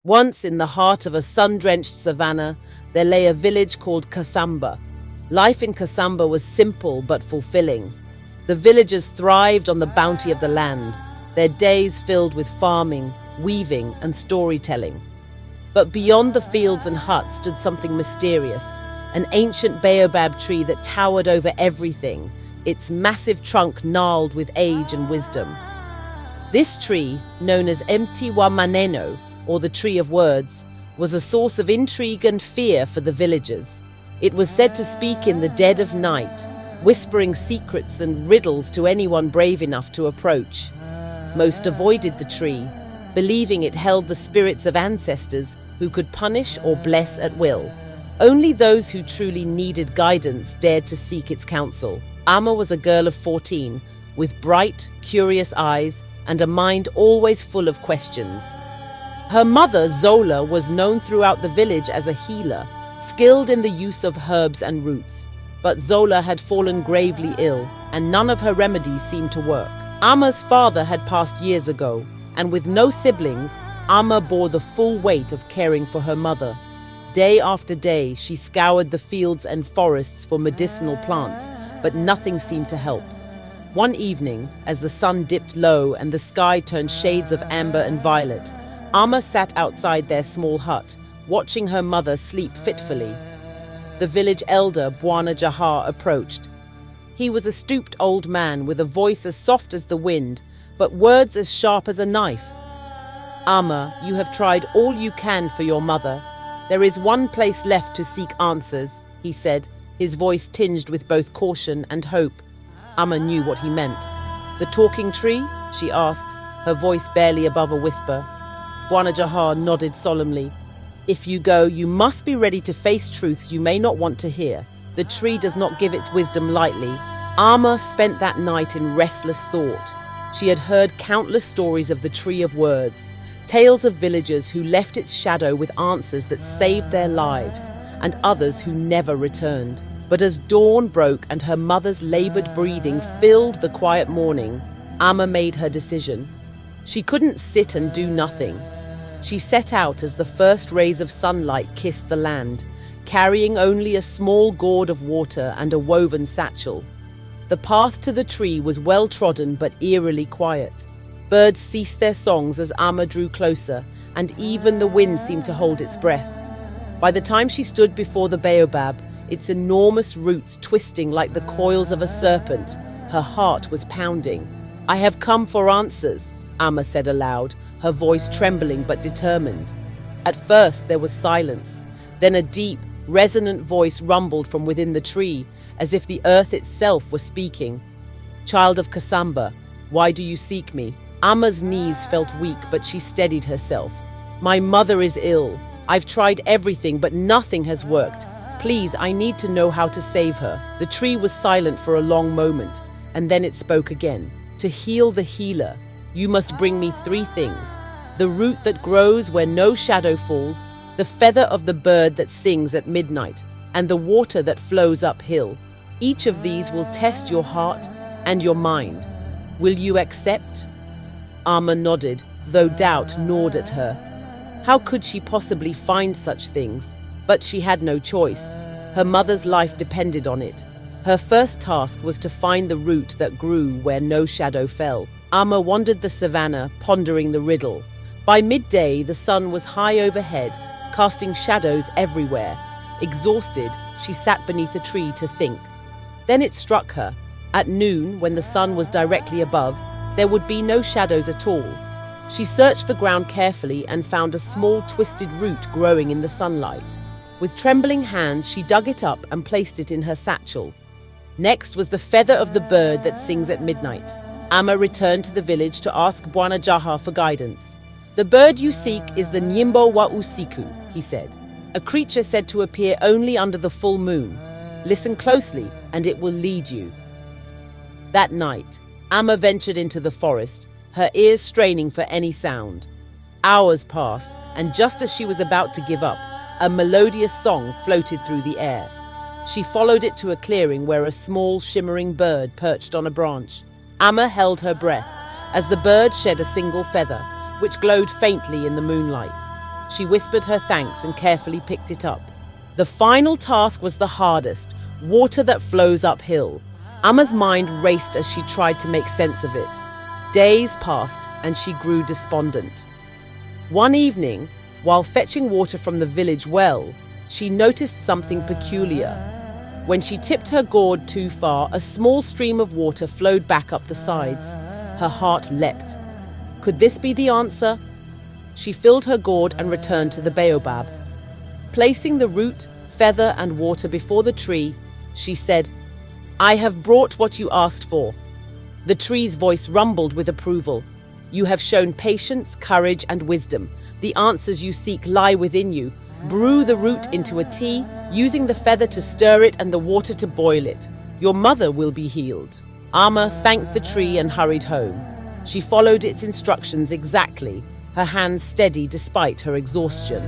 Once, in the heart of a sun-drenched savannah, there lay a village called Kasamba. Life in Kasamba was simple but fulfilling. The villagers thrived on the bounty of the land, their days filled with farming, weaving, and storytelling. But beyond the fields and huts stood something mysterious, an ancient baobab tree that towered over everything, its massive trunk gnarled with age and wisdom. This tree, known as Mti wa Maneno, or the Tree of Words, was a source of intrigue and fear for the villagers. It was said to speak in the dead of night, whispering secrets and riddles to anyone brave enough to approach. Most avoided the tree, believing it held the spirits of ancestors who could punish or bless at will. Only those who truly needed guidance dared to seek its counsel. Amma was a girl of 14, with bright, curious eyes and a mind always full of questions. Her mother, Zola, was known throughout the village as a healer, skilled in the use of herbs and roots. But Zola had fallen gravely ill, and none of her remedies seemed to work. Amma's father had passed years ago, and with no siblings, Amma bore the full weight of caring for her mother. Day after day, she scoured the fields and forests for medicinal plants, but nothing seemed to help. One evening, as the sun dipped low and the sky turned shades of amber and violet, Amma sat outside their small hut, watching her mother sleep fitfully. The village elder, Bwana Jahar, approached. He was a stooped old man with a voice as soft as the wind, but words as sharp as a knife. "Amma, you have tried all you can for your mother. There is one place left to seek answers," he said, his voice tinged with both caution and hope. Amma knew what he meant. "The talking tree?" she asked, her voice barely above a whisper. Bwana Jahar nodded solemnly. "If you go, you must be ready to face truths you may not want to hear. The tree does not give its wisdom lightly." Amma spent that night in restless thought. She had heard countless stories of the Tree of Words, tales of villagers who left its shadow with answers that saved their lives, and others who never returned. But as dawn broke and her mother's labored breathing filled the quiet morning, Amma made her decision. She couldn't sit and do nothing. She set out as the first rays of sunlight kissed the land, carrying only a small gourd of water and a woven satchel. The path to the tree was well trodden but eerily quiet. Birds ceased their songs as Amma drew closer, and even the wind seemed to hold its breath. By the time she stood before the baobab, its enormous roots twisting like the coils of a serpent, her heart was pounding. "I have come for answers," Amma said aloud, her voice trembling but determined. At first there was silence, then a deep, resonant voice rumbled from within the tree, as if the earth itself was speaking. "Child of Kasamba, why do you seek me?" Amma's knees felt weak, but she steadied herself. "My mother is ill. I've tried everything, but nothing has worked. Please, I need to know how to save her." The tree was silent for a long moment, and then it spoke again. "To heal the healer, you must bring me 3 things: the root that grows where no shadow falls, the feather of the bird that sings at midnight, and the water that flows uphill. Each of these will test your heart and your mind. Will you accept?" Amma nodded, though doubt gnawed at her. How could she possibly find such things? But she had no choice. Her mother's life depended on it. Her first task was to find the root that grew where no shadow fell. Amma wandered the savannah, pondering the riddle. By midday, the sun was high overhead, casting shadows everywhere. Exhausted, she sat beneath a tree to think. Then it struck her. At noon, when the sun was directly above, there would be no shadows at all. She searched the ground carefully and found a small twisted root growing in the sunlight. With trembling hands, she dug it up and placed it in her satchel. Next was the feather of the bird that sings at midnight. Amma returned to the village to ask Bwana Jahar for guidance. "The bird you seek is the Nyimbo wa Usiku," he said, "a creature said to appear only under the full moon. Listen closely, and it will lead you." That night, Amma ventured into the forest, her ears straining for any sound. Hours passed, and just as she was about to give up, a melodious song floated through the air. She followed it to a clearing where a small, shimmering bird perched on a branch. Amma held her breath as the bird shed a single feather, which glowed faintly in the moonlight. She whispered her thanks and carefully picked it up. The final task was the hardest, water that flows uphill. Amma's mind raced as she tried to make sense of it. Days passed and she grew despondent. One evening, while fetching water from the village well, she noticed something peculiar. When she tipped her gourd too far, a small stream of water flowed back up the sides. Her heart leapt. Could this be the answer? She filled her gourd and returned to the baobab. Placing the root, feather, and water before the tree, she said, "I have brought what you asked for." The tree's voice rumbled with approval. "You have shown patience, courage, and wisdom. The answers you seek lie within you. Brew the root into a tea, using the feather to stir it and the water to boil it. Your mother will be healed." Amma thanked the tree and hurried home. She followed its instructions exactly, her hands steady despite her exhaustion.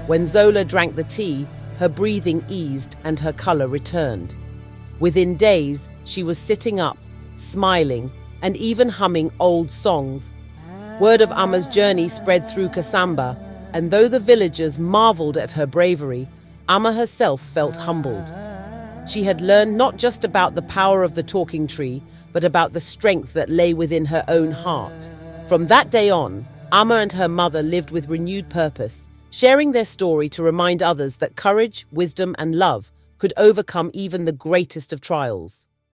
When Zola drank the tea, her breathing eased and her color returned. Within days, she was sitting up, smiling, and even humming old songs. Word of Amma's journey spread through Kasamba, and though the villagers marveled at her bravery, Amma herself felt humbled. She had learned not just about the power of the talking tree, but about the strength that lay within her own heart. From that day on, Amma and her mother lived with renewed purpose, sharing their story to remind others that courage, wisdom, and love could overcome even the greatest of trials.